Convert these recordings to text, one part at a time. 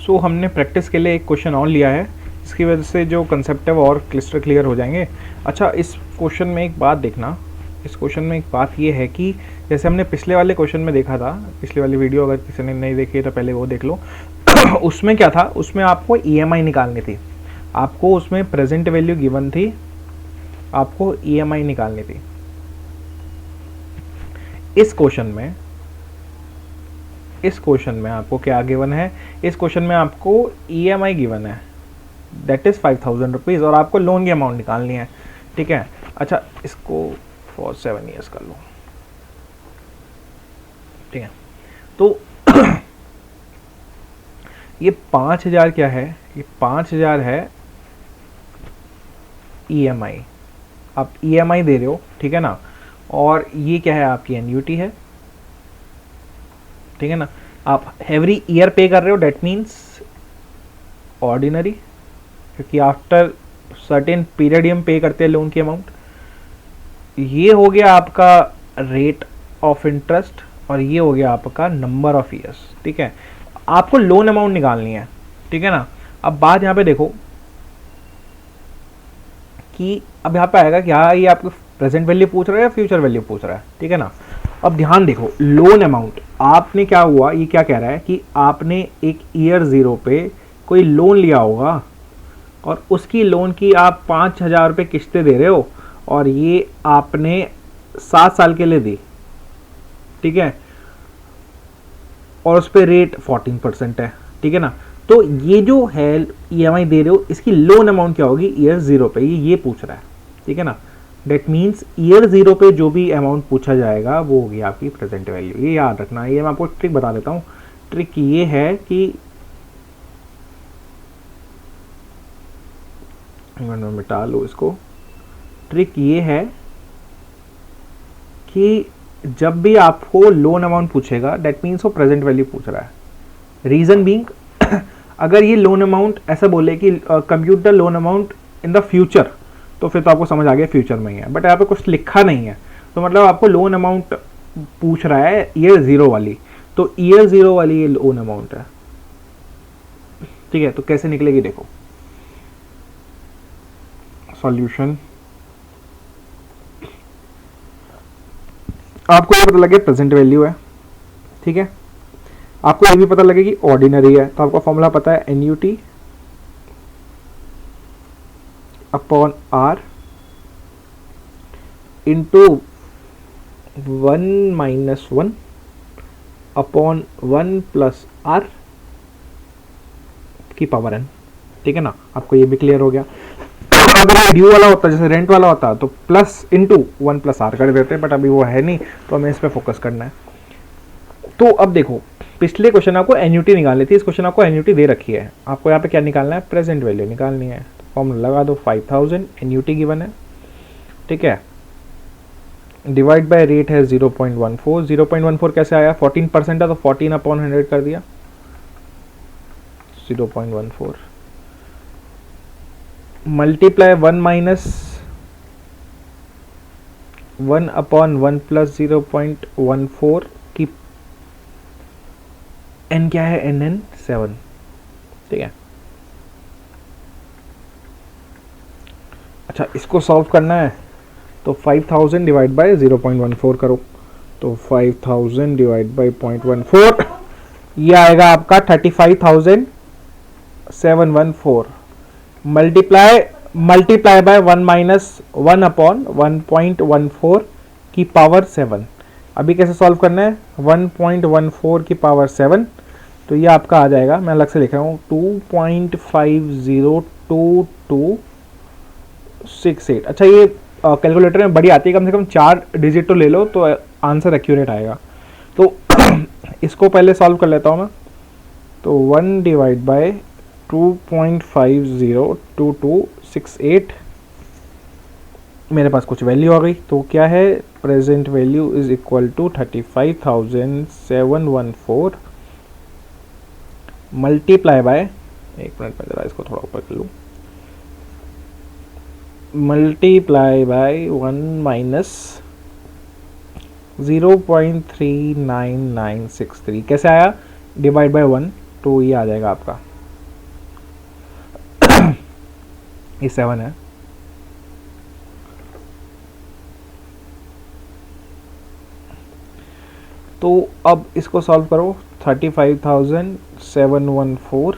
सो हमने प्रैक्टिस के लिए एक क्वेश्चन और लिया है, इसकी वजह से जो कंसेप्ट है वो और क्लिस्टर क्लियर हो जाएंगे। अच्छा, इस क्वेश्चन में एक बात देखना, इस क्वेश्चन में एक बात ये है कि जैसे हमने पिछले वाले क्वेश्चन में देखा था, पिछले वाली वीडियो अगर किसी ने नहीं देखी है तो पहले वो देख लो। उसमें क्या था, उसमें आपको ईएमआई निकालनी थी, आपको उसमें प्रेजेंट वैल्यू गिवन थी, आपको ईएमआई निकालनी थी। इस क्वेश्चन में आपको क्या गिवन है, इस क्वेश्चन में आपको ईएमआई गिवन है, दैट इज 5000 रुपीज़, और आपको लोन की अमाउंट निकालनी है। ठीक है। अच्छा, इसको फॉर 7 ईयर्स कर लो। ठीक है, तो ये 5000 क्या है, ये 5000 है ईएमआई, आप ईएमआई दे रहे हो, ठीक है ना। और ये क्या है, आपकी एन्युटी है, ठीक है ना। आप एवरी ईयर पे कर रहे हो, डेट मीन्स ऑर्डिनरी, क्योंकि आफ्टर सर्टेन पीरियड हम पे करते हैं लोन की अमाउंट। ये हो गया आपका रेट ऑफ इंटरेस्ट, और ये हो गया आपका नंबर ऑफ ईयर्स। ठीक है, आपको लोन अमाउंट निकालनी है, ठीक है ना। अब बात यहाँ पे देखो कि अब यहाँ पे आएगा कि हाँ ये आपको प्रेजेंट वैल्यू पूछ रहा है या फ्यूचर वैल्यू पूछ रहा है, ठीक है ना। अब ध्यान देखो, लोन अमाउंट आपने क्या हुआ, ये क्या कह रहा है कि आपने एक ईयर 0 पे कोई लोन लिया होगा और उसकी लोन की आप 5000 रुपये किस्तें दे रहे हो, और ये आपने 7 साल के लिए दी, ठीक है, और उस पर रेट 14% है, ठीक है ना। तो ये जो है ईएमआई दे रहे हो, इसकी लोन अमाउंट क्या होगी ईयर 0 पे, ये पूछ रहा है, ठीक है ना। डेट मीन्स ईयर 0 पे जो भी अमाउंट पूछा जाएगा वो होगी आपकी प्रेजेंट वैल्यू। ये याद रखना, ये मैं आपको ट्रिक बता देता हूँ। ट्रिक ये है कि मिटा लो इसको। ट्रिक ये है कि जब भी आपको लोन अमाउंट पूछेगा, डेट मीन्स वो प्रेजेंट वैल्यू पूछ रहा है। रीजन बीइंग, अगर ये लोन अमाउंट ऐसा बोले कि compute the loan amount in the future, तो फिर तो आपको समझ आ गया फ्यूचर में ही है, बट यहाँ पे कुछ लिखा नहीं है, तो मतलब आपको लोन अमाउंट पूछ रहा है ईयर 0 वाली, तो ईयर 0 वाली ये लोन अमाउंट है, ठीक है। तो कैसे निकलेगी देखो, सॉल्यूशन, आपको ये पता लगे प्रेजेंट वैल्यू है, ठीक है। आपको ये भी पता लगे कि ऑर्डिनरी है, तो आपका फॉर्मूला पता है annuity upon r into 1 - 1 upon 1 + r की पावर n, ठीक है ना। आपको ये भी क्लियर हो गया। अगर ये ड्यू वाला होता, जैसे रेंट वाला होता, तो प्लस इंटू 1 + r कर देते, बट अभी वो है नहीं, तो हमें इस पर फोकस करना है। तो अब देखो, पिछले क्वेश्चन आपको एन्युटी निकालनी थी, इस क्वेश्चन आपको एन्युटी दे रखी है, आपको यहाँ पे क्या निकालना है, प्रेजेंट वैल्यू निकालनी है। फॉर्मूला लगा दो, 5000 एन्युटी गिवन है, ठीक है, डिवाइड बाय रेट है 0.14। 0.14 कैसे आया, 14% है तो 14/100 कर दिया, 0.14 मल्टीप्लाई 1 - 1/1 + 0.14 की n क्या है, nn 7, ठीक है। अच्छा, इसको सॉल्व करना है तो 5000 डिवाइड बाय 0.14 करो, तो 5000 डिवाइड बाय 0.14, ये आएगा आपका 35,714 मल्टीप्लाई बाय 1 - 1/1.14 की पावर 7। अभी कैसे सॉल्व करना है, 1.14 की पावर 7, तो ये आपका आ जाएगा, मैं अलग से लिख रहा हूँ, 2.502268। अच्छा, ये कैलकुलेटर में बड़ी आती है, कम से कम 4 डिजिट तो ले लो तो आंसर एक्यूरेट आएगा। तो इसको पहले सॉल्व कर लेता हूँ मैं, तो 1 डिवाइड बाय 2.502268, मेरे पास कुछ वैल्यू आ गई, तो क्या है, present value is equal to 35,714 multiply by, एक मिनट में जरा इसको थोड़ा ऊपर कर लूँ, मल्टीप्लाई बाय 1 - 0.39963, कैसे आया, डिवाइड बाय 1, तो ये आ जाएगा आपका ये 7 है। तो अब इसको सॉल्व करो। 35,714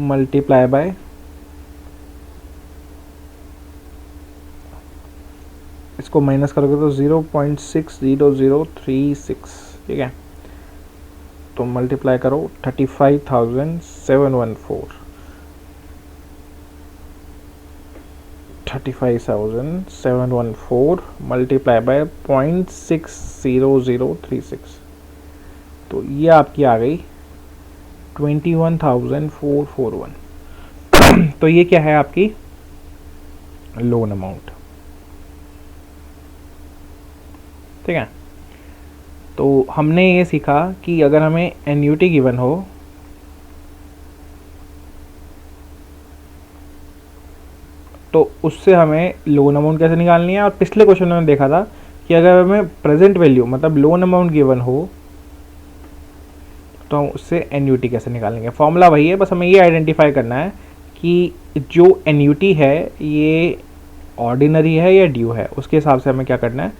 मल्टीप्लाई बाय, इसको माइनस करोगे तो 0.60036, ठीक है। तो मल्टीप्लाई करो 35,714, 35,714 मल्टीप्लाई बाय 0.60036, तो ये आपकी आ गई 21,441। तो ये क्या है आपकी लोन अमाउंट, ठीक है। तो हमने ये सीखा कि अगर हमें एन्युटी गिवन हो तो उससे हमें लोन अमाउंट कैसे निकालनी है। और पिछले क्वेश्चन में देखा था कि अगर हमें प्रेजेंट वैल्यू मतलब लोन अमाउंट गिवन हो तो हम उससे एन्युटी कैसे निकालेंगे। फॉर्मूला वही है, बस हमें ये आइडेंटिफाई करना है कि जो एन्युटी है ये ऑर्डिनरी है या ड्यू है, उसके हिसाब से हमें क्या करना है,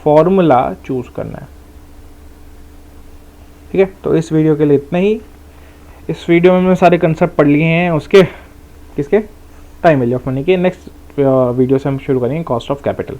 फॉर्मूला चूज करना है, ठीक है। तो इस वीडियो के लिए इतना ही। इस वीडियो में मैंने सारे कंसेप्ट पढ़ लिए हैं उसके, किसके, टाइम वैल्यू ऑफ मनी के। नेक्स्ट वीडियो से हम शुरू करेंगे कॉस्ट ऑफ कैपिटल।